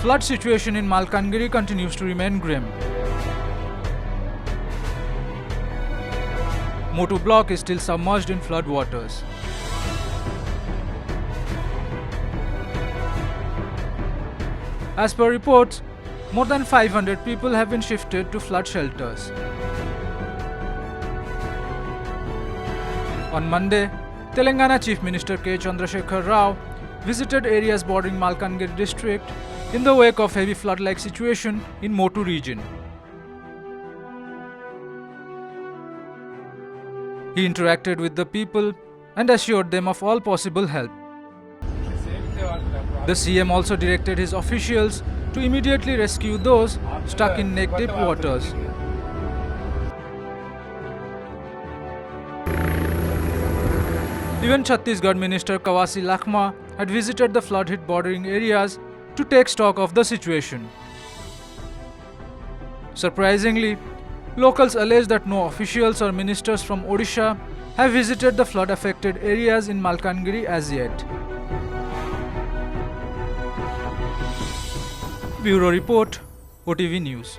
flood situation in Malkangiri continues to remain grim. Motu block is still submerged in floodwaters. As per reports, more than 500 people have been shifted to flood shelters. On Monday, Telangana Chief Minister K. Chandrasekhar Rao visited areas bordering Malkangiri district in the wake of heavy flood-like situation in Motu region. He interacted with the people and assured them of all possible help. The CM also directed his officials to immediately rescue those stuck in neck-deep waters. Even Chhattisgarh Minister Kawasi Lakhma had visited the flood-hit bordering areas to take stock of the situation. Surprisingly, locals allege that no officials or ministers from Odisha have visited the flood-affected areas in Malkangiri as yet. Bureau Report, OTV News.